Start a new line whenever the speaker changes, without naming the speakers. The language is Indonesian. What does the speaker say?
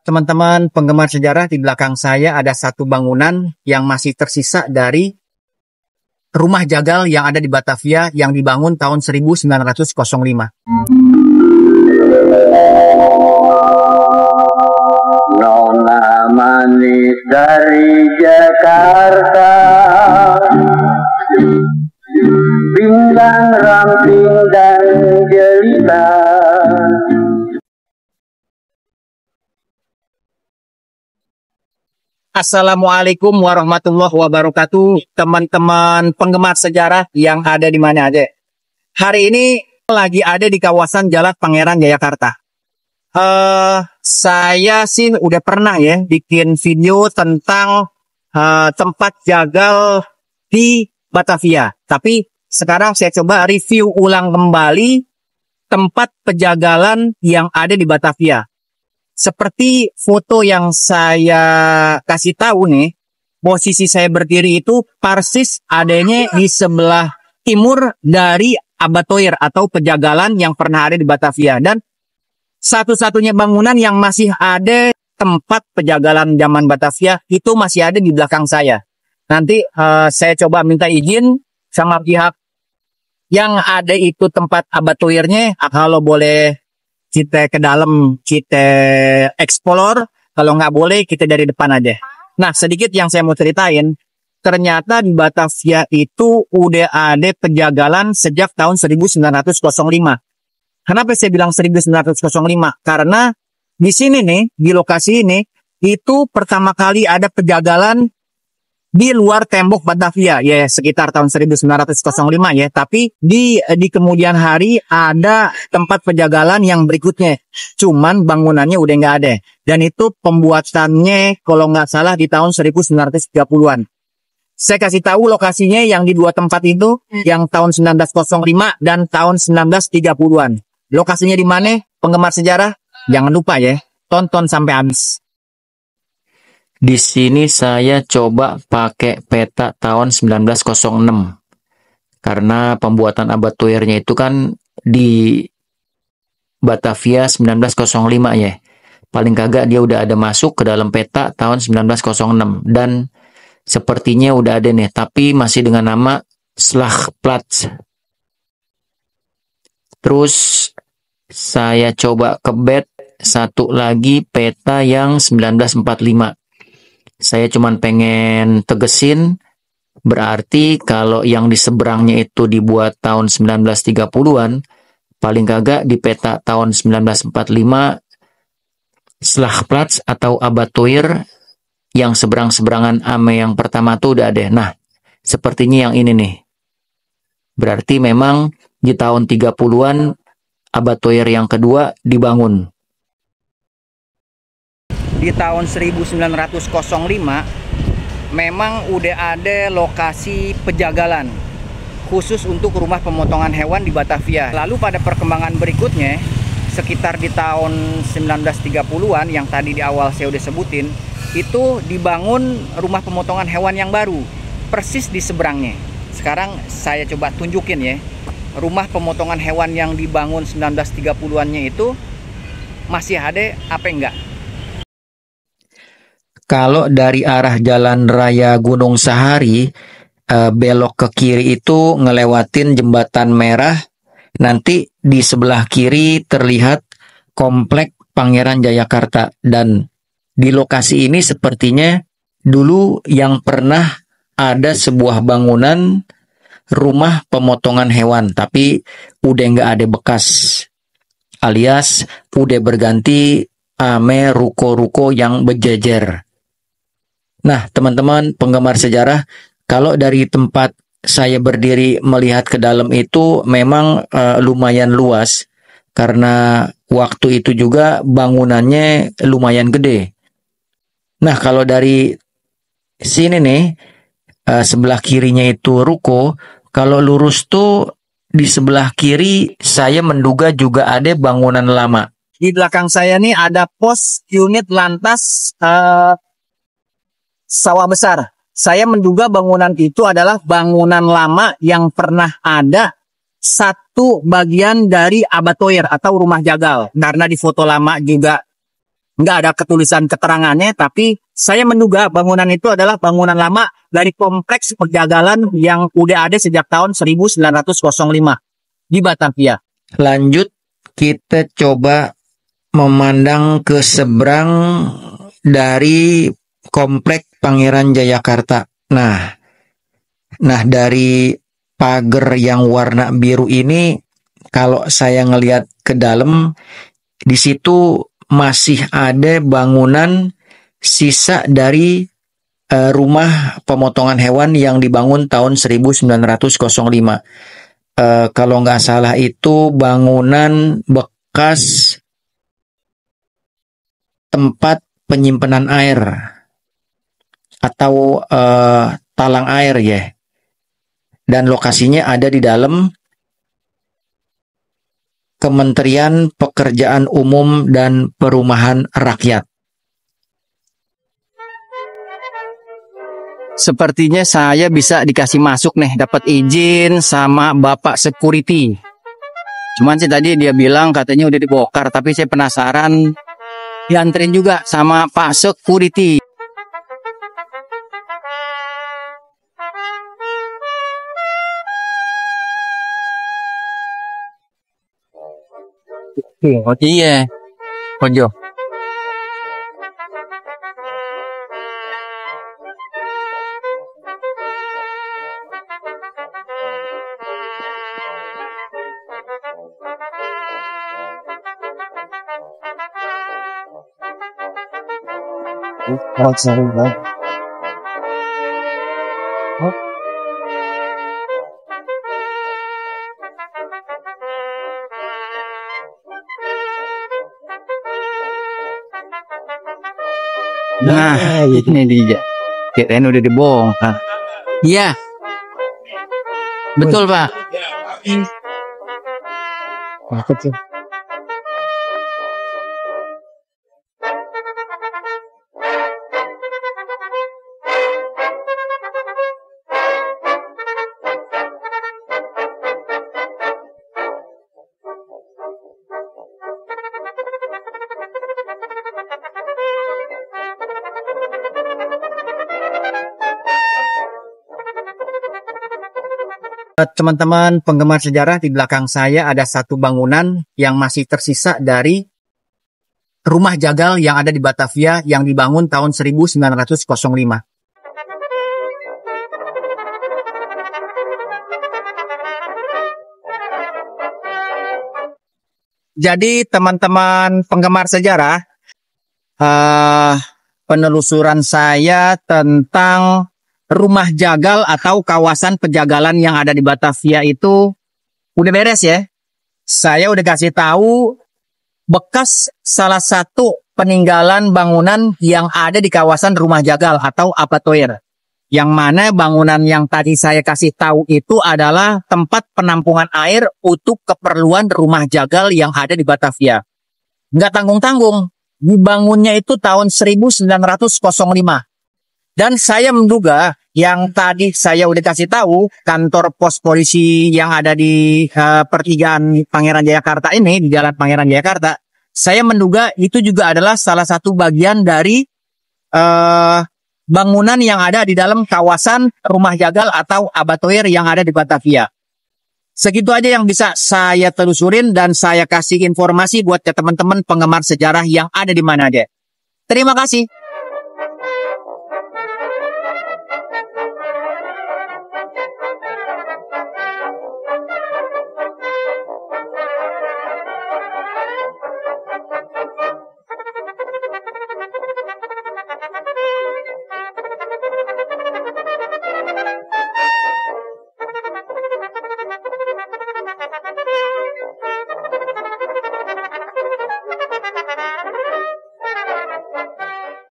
teman-teman penggemar sejarah, di belakang saya ada satu bangunan yang masih tersisa dari rumah jagal yang ada di Batavia yang dibangun tahun 1905.
Nona manis dari Jakarta, bintang ramping dan jelita.
Assalamualaikum warahmatullahi wabarakatuh, teman-teman penggemar sejarah yang ada di mana aja. Hari ini lagi ada di kawasan Jalan Pangeran Jayakarta. Saya sih udah pernah ya bikin video tentang tempat jagal di Batavia. Tapi sekarang saya coba review ulang kembali tempat pejagalan yang ada di Batavia. Seperti foto yang saya kasih tahu nih, posisi saya berdiri itu persis adanya di sebelah timur dari Abattoir atau pejagalan yang pernah ada di Batavia. Dan satu-satunya bangunan yang masih ada tempat pejagalan zaman Batavia itu masih ada di belakang saya. Nanti saya coba minta izin sama pihak yang ada itu tempat Abattoirnya, kalau boleh kita ke dalam, kita explore. Kalau nggak boleh, kita dari depan aja. Nah, sedikit yang saya mau ceritain. Ternyata di Batavia itu udah ada pejagalan sejak tahun 1905. Kenapa saya bilang 1905? Karena di sini nih, di lokasi ini, itu pertama kali ada pejagalan di luar tembok Batavia, ya sekitar tahun 1905 ya. Tapi di kemudian hari ada tempat pejagalan yang berikutnya. Cuman bangunannya udah nggak ada. Dan itu pembuatannya kalau nggak salah di tahun 1930-an. Saya kasih tahu lokasinya yang di dua tempat itu, yang tahun 1905 dan tahun 1930-an. Lokasinya di mana? Penggemar sejarah, jangan lupa ya, tonton sampai habis.
Di sini saya coba pakai peta tahun 1906. Karena pembuatan Abattoirnya itu kan di Batavia 1905 ya. Paling kagak dia udah ada masuk ke dalam peta tahun 1906. Dan sepertinya udah ada nih, tapi masih dengan nama Slagplaats. Terus saya coba kebet satu lagi peta yang 1945. Saya cuman pengen tegesin, berarti kalau yang di seberangnya itu dibuat tahun 1930-an, paling kagak di peta tahun 1945, Slagplaats atau Abattoir yang seberang-seberangan ame yang pertama tuh udah ada. Nah, sepertinya yang ini nih. Berarti memang di tahun 30-an, Abattoir yang kedua dibangun.
Di tahun 1905 memang udah ada lokasi pejagalan khusus untuk rumah pemotongan hewan di Batavia. Lalu pada perkembangan berikutnya, sekitar di tahun 1930-an yang tadi di awal saya udah sebutin, itu dibangun rumah pemotongan hewan yang baru persis di seberangnya. Sekarang saya coba tunjukin ya, rumah pemotongan hewan yang dibangun 1930-annya itu masih ada apa enggak?
Kalau dari arah Jalan Raya Gunung Sahari, belok ke kiri itu ngelewatin Jembatan Merah, nanti di sebelah kiri terlihat Komplek Pangeran Jayakarta. Dan di lokasi ini sepertinya dulu yang pernah ada sebuah bangunan rumah pemotongan hewan, tapi udah nggak ada bekas, alias udah berganti ame ruko-ruko yang berjejer. Nah, teman-teman penggemar sejarah, kalau dari tempat saya berdiri melihat ke dalam itu memang lumayan luas, karena waktu itu juga bangunannya lumayan gede. Nah, kalau dari sini nih, sebelah kirinya itu ruko, kalau lurus tuh di sebelah kiri saya menduga juga ada bangunan lama.
Di belakang saya nih ada pos unit lantas Sawah Besar. Saya menduga bangunan itu adalah bangunan lama yang pernah ada satu bagian dari Abattoir atau rumah jagal. Karena di foto lama juga nggak ada ketulisan keterangannya, tapi saya menduga bangunan itu adalah bangunan lama dari kompleks penjagalan yang udah ada sejak tahun 1905 di Batavia.
Lanjut, kita coba memandang ke seberang dari komplek Pangeran Jayakarta. Nah, dari pagar yang warna biru ini, kalau saya ngelihat ke dalam, di situ masih ada bangunan sisa dari rumah pemotongan hewan yang dibangun tahun 1905. Kalau nggak salah itu bangunan bekas tempat penyimpanan air atau talang air ya. Dan lokasinya ada di dalam Kementerian Pekerjaan Umum dan Perumahan Rakyat.
Sepertinya saya bisa dikasih masuk nih, dapat izin sama Bapak Security. Cuman sih tadi dia bilang katanya udah dibongkar, tapi saya penasaran dianterin juga sama Pak Security. Iya, Ojo. Nah, ini dia. Kirain udah dibongkar. Iya. Betul, Pak. Teman-teman penggemar sejarah, di belakang saya ada satu bangunan yang masih tersisa dari rumah jagal yang ada di Batavia yang dibangun tahun 1905. Jadi teman-teman penggemar sejarah, penelusuran saya tentang rumah jagal atau kawasan penjagalan yang ada di Batavia itu udah beres ya. Saya udah kasih tahu bekas salah satu peninggalan bangunan yang ada di kawasan rumah jagal atau abattoir. Yang mana bangunan yang tadi saya kasih tahu itu adalah tempat penampungan air untuk keperluan rumah jagal yang ada di Batavia. Nggak tanggung-tanggung, dibangunnya itu tahun 1905. Dan saya menduga yang tadi saya udah kasih tahu, kantor pos polisi yang ada di pertigaan Pangeran Jayakarta ini, di Jalan Pangeran Jayakarta, saya menduga itu juga adalah salah satu bagian dari bangunan yang ada di dalam kawasan rumah jagal atau abattoir yang ada di Batavia. Segitu aja yang bisa saya telusurin dan saya kasih informasi buat teman-teman penggemar sejarah yang ada di mana aja. Terima kasih.